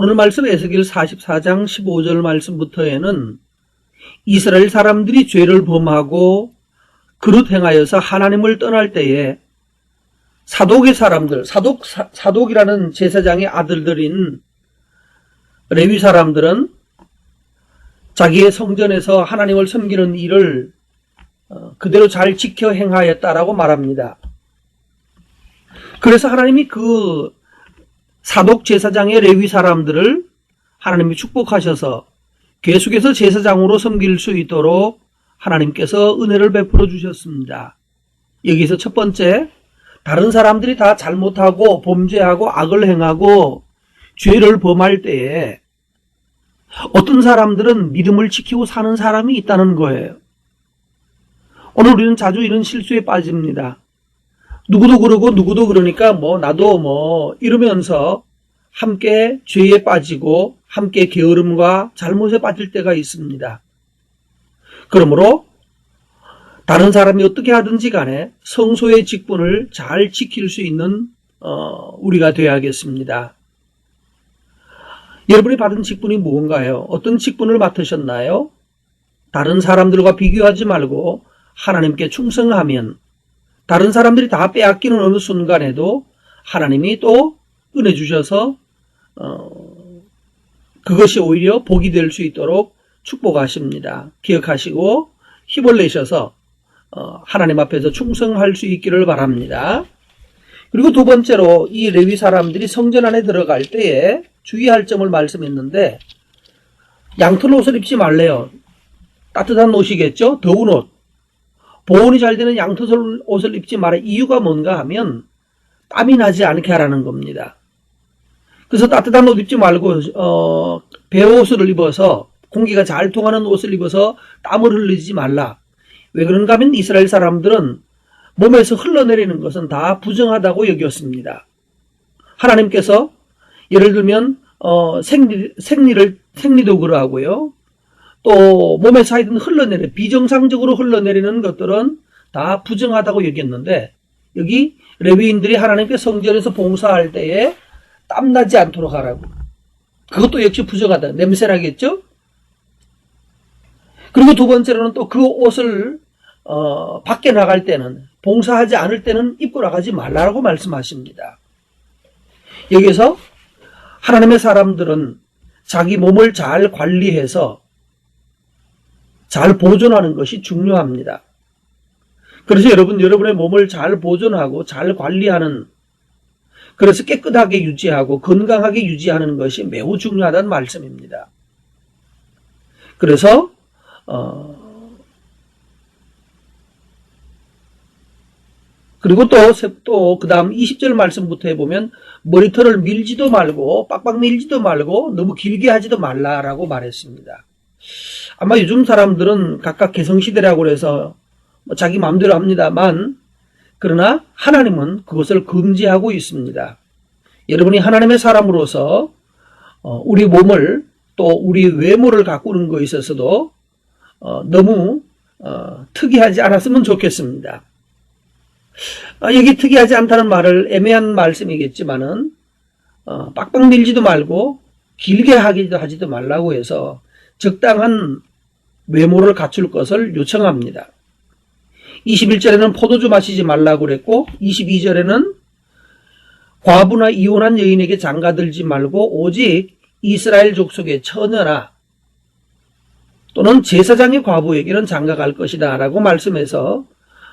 오늘 말씀 에스겔 44장 15절 말씀부터에는 이스라엘 사람들이 죄를 범하고 그릇 행하여서 하나님을 떠날 때에 사독의 사람들, 사독이라는 제사장의 아들들인 레위 사람들은 자기의 성전에서 하나님을 섬기는 일을 그대로 잘 지켜 행하였다라고 말합니다. 그래서 하나님이 그 사독 제사장의 레위 사람들을 하나님이 축복하셔서 계속해서 제사장으로 섬길 수 있도록 하나님께서 은혜를 베풀어 주셨습니다. 여기서 첫 번째, 다른 사람들이 다 잘못하고 범죄하고 악을 행하고 죄를 범할 때에 어떤 사람들은 믿음을 지키고 사는 사람이 있다는 거예요. 오늘 우리는 자주 이런 실수에 빠집니다. 누구도 그러고 누구도 그러니까 나도 이러면서 함께 죄에 빠지고 함께 게으름과 잘못에 빠질 때가 있습니다. 그러므로 다른 사람이 어떻게 하든지 간에 성소의 직분을 잘 지킬 수 있는 우리가 되어야겠습니다. 여러분이 받은 직분이 무언가요? 어떤 직분을 맡으셨나요? 다른 사람들과 비교하지 말고 하나님께 충성하면 다른 사람들이 다 빼앗기는 어느 순간에도 하나님이 또 은혜 주셔서 그것이 오히려 복이 될 수 있도록 축복하십니다. 기억하시고 힘을 내셔서 하나님 앞에서 충성할 수 있기를 바랍니다. 그리고 두 번째로 이 레위 사람들이 성전 안에 들어갈 때에 주의할 점을 말씀했는데 양털 옷을 입지 말래요. 따뜻한 옷이겠죠? 더운 옷. 보온이 잘 되는 양털 옷을 입지 말아요. 이유가 뭔가 하면 땀이 나지 않게 하라는 겁니다. 그래서 따뜻한 옷 입지 말고 배옷을 입어서 공기가 잘 통하는 옷을 입어서 땀을 흘리지 말라. 왜 그런가 하면 이스라엘 사람들은 몸에서 흘러내리는 것은 다 부정하다고 여겼습니다. 하나님께서 예를 들면 생리도 그러하고요. 또 몸에서 하여튼 비정상적으로 흘러내리는 것들은 다 부정하다고 여겼는데 여기 레위인들이 하나님께 성전에서 봉사할 때에 땀나지 않도록 하라고. 그것도 역시 부정하다. 냄새나겠죠? 그리고 두 번째로는 또 그 옷을 밖에 나갈 때는 봉사하지 않을 때는 입고 나가지 말라고 말씀하십니다. 여기서 하나님의 사람들은 자기 몸을 잘 관리해서 잘 보존하는 것이 중요합니다. 그래서 여러분의 몸을 잘 보존하고 잘 관리하는, 그래서 깨끗하게 유지하고 건강하게 유지하는 것이 매우 중요하다는 말씀입니다. 그래서 그리고 또 그 다음 20절 말씀부터 해보면 머리털을 밀지도 말고 빡빡 밀지도 말고 너무 길게 하지도 말라라고 말했습니다. 아마 요즘 사람들은 각각 개성시대라고 해서 자기 마음대로 합니다만 그러나 하나님은 그것을 금지하고 있습니다. 여러분이 하나님의 사람으로서 우리 몸을 또 우리 외모를 가꾸는 것에 있어서도 너무 특이하지 않았으면 좋겠습니다. 여기 특이하지 않다는 말을 애매한 말씀이겠지만은 빡빡 밀지도 말고 길게 하지도 말라고 해서 적당한 외모를 갖출 것을 요청합니다. 21절에는 포도주 마시지 말라고 그랬고 22절에는 과부나 이혼한 여인에게 장가들지 말고 오직 이스라엘 족속의 처녀나 또는 제사장의 과부에게는 장가갈 것이다 라고 말씀해서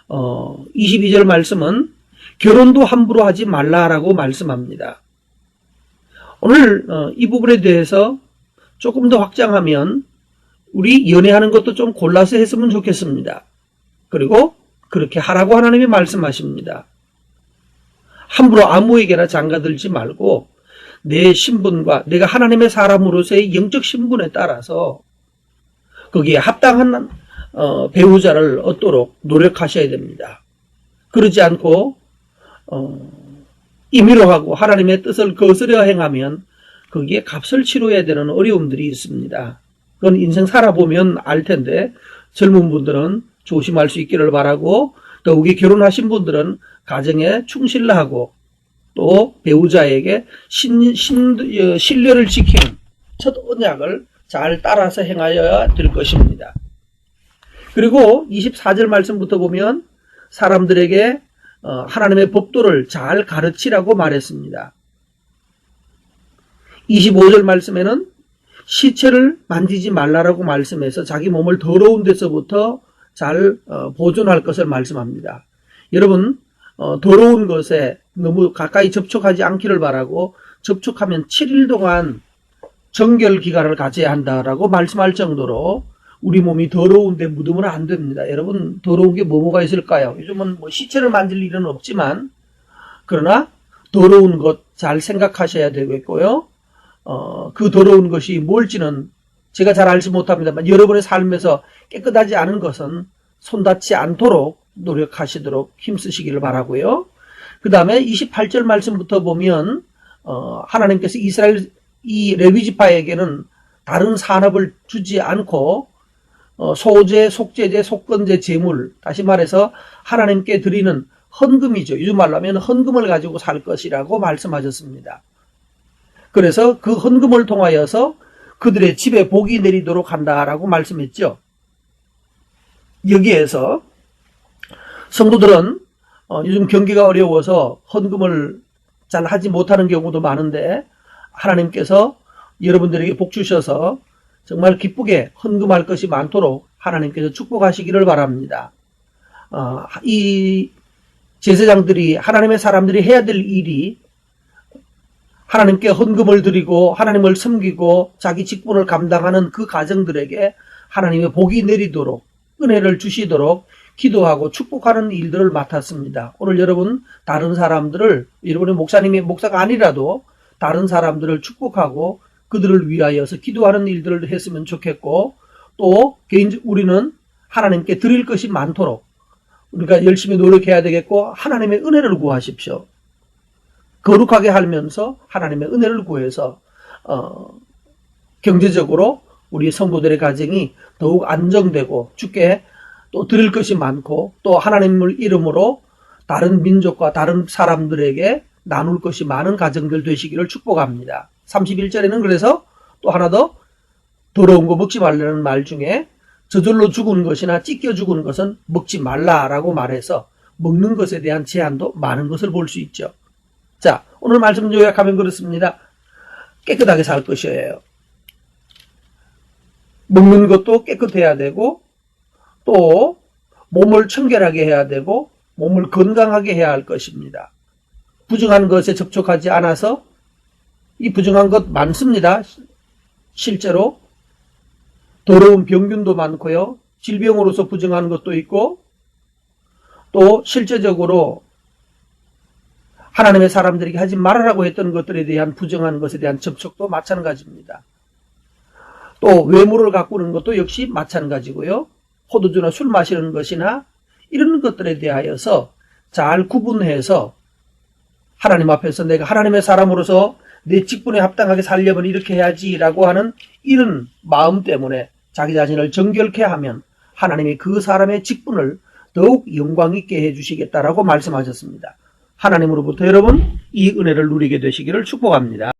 22절 말씀은 결혼도 함부로 하지 말라라고 말씀합니다. 오늘 이 부분에 대해서 조금 더 확장하면 우리 연애하는 것도 좀 골라서 했으면 좋겠습니다. 그리고 그렇게 하라고 하나님이 말씀하십니다. 함부로 아무에게나 장가들지 말고 내 신분과 내가 하나님의 사람으로서의 영적 신분에 따라서 거기에 합당한 배우자를 얻도록 노력하셔야 됩니다. 그러지 않고 임의로 하고 하나님의 뜻을 거스려 행하면 거기에 값을 치러야 되는 어려움들이 있습니다. 그건 인생 살아보면 알 텐데 젊은 분들은 조심할 수 있기를 바라고 더욱이 결혼하신 분들은 가정에 충실하고 또 배우자에게 신뢰를 지키는 첫 언약을 잘 따라서 행하여야 될 것입니다. 그리고 24절 말씀부터 보면 사람들에게 하나님의 법도를 잘 가르치라고 말했습니다. 25절 말씀에는 시체를 만지지 말라라고 말씀해서 자기 몸을 더러운 데서부터 잘 보존할 것을 말씀합니다. 여러분, 더러운 것에 너무 가까이 접촉하지 않기를 바라고 접촉하면 7일 동안 정결 기간을 가져야 한다라고 말씀할 정도로 우리 몸이 더러운데 묻으면 안 됩니다. 여러분, 더러운 게 뭐가 있을까요? 요즘은 뭐 시체를 만질 일은 없지만 그러나 더러운 것 잘 생각하셔야 되겠고요. 그 더러운 것이 뭘지는 제가 잘 알지 못합니다만 여러분의 삶에서 깨끗하지 않은 것은 손닿지 않도록 노력하시도록 힘쓰시기를 바라고요. 그 다음에 28절 말씀부터 보면 하나님께서 이스라엘 이 레위지파에게는 다른 산업을 주지 않고 소제, 속죄제, 속건제, 제물, 다시 말해서 하나님께 드리는 헌금이죠. 요즘 말로 하면 헌금을 가지고 살 것이라고 말씀하셨습니다. 그래서 그 헌금을 통하여서 그들의 집에 복이 내리도록 한다라고 말씀했죠. 여기에서 성도들은 요즘 경기가 어려워서 헌금을 잘 하지 못하는 경우도 많은데 하나님께서 여러분들에게 복 주셔서 정말 기쁘게 헌금할 것이 많도록 하나님께서 축복하시기를 바랍니다. 이 제사장들이 하나님의 사람들이 해야 될 일이 하나님께 헌금을 드리고 하나님을 섬기고 자기 직분을 감당하는 그 가정들에게 하나님의 복이 내리도록 은혜를 주시도록 기도하고 축복하는 일들을 맡았습니다. 오늘 여러분 다른 사람들을 여러분의 목사님이 목사가 아니라도 다른 사람들을 축복하고 그들을 위하여서 기도하는 일들을 했으면 좋겠고 또 우리는 하나님께 드릴 것이 많도록 우리가 열심히 노력해야 되겠고 하나님의 은혜를 구하십시오. 거룩하게 하면서 하나님의 은혜를 구해서 경제적으로 우리 성도들의 가정이 더욱 안정되고 주께 또 드릴 것이 많고 또 하나님을 이름으로 다른 민족과 다른 사람들에게 나눌 것이 많은 가정들 되시기를 축복합니다. 31절에는 그래서 또 하나 더 더러운 거 먹지 말라는 말 중에 저절로 죽은 것이나 찢겨 죽은 것은 먹지 말라라고 말해서 먹는 것에 대한 제한도 많은 것을 볼 수 있죠. 자, 오늘 말씀 요약하면 그렇습니다. 깨끗하게 살 것이에요. 먹는 것도 깨끗해야 되고 또 몸을 청결하게 해야 되고 몸을 건강하게 해야 할 것입니다. 부정한 것에 접촉하지 않아서 이 부정한 것 많습니다. 실제로 더러운 병균도 많고요. 질병으로서 부정한 것도 있고 또 실제적으로 하나님의 사람들에게 하지 말아라고 했던 것들에 대한 부정한 것에 대한 접촉도 마찬가지입니다. 또 외모를 가꾸는 것도 역시 마찬가지고요. 포도주나 술 마시는 것이나 이런 것들에 대하여서 잘 구분해서 하나님 앞에서 내가 하나님의 사람으로서 내 직분에 합당하게 살려면 이렇게 해야지라고 하는 이런 마음 때문에 자기 자신을 정결케 하면 하나님이 그 사람의 직분을 더욱 영광 있게 해주시겠다라고 말씀하셨습니다. 하나님으로부터 여러분 이 은혜를 누리게 되시기를 축복합니다.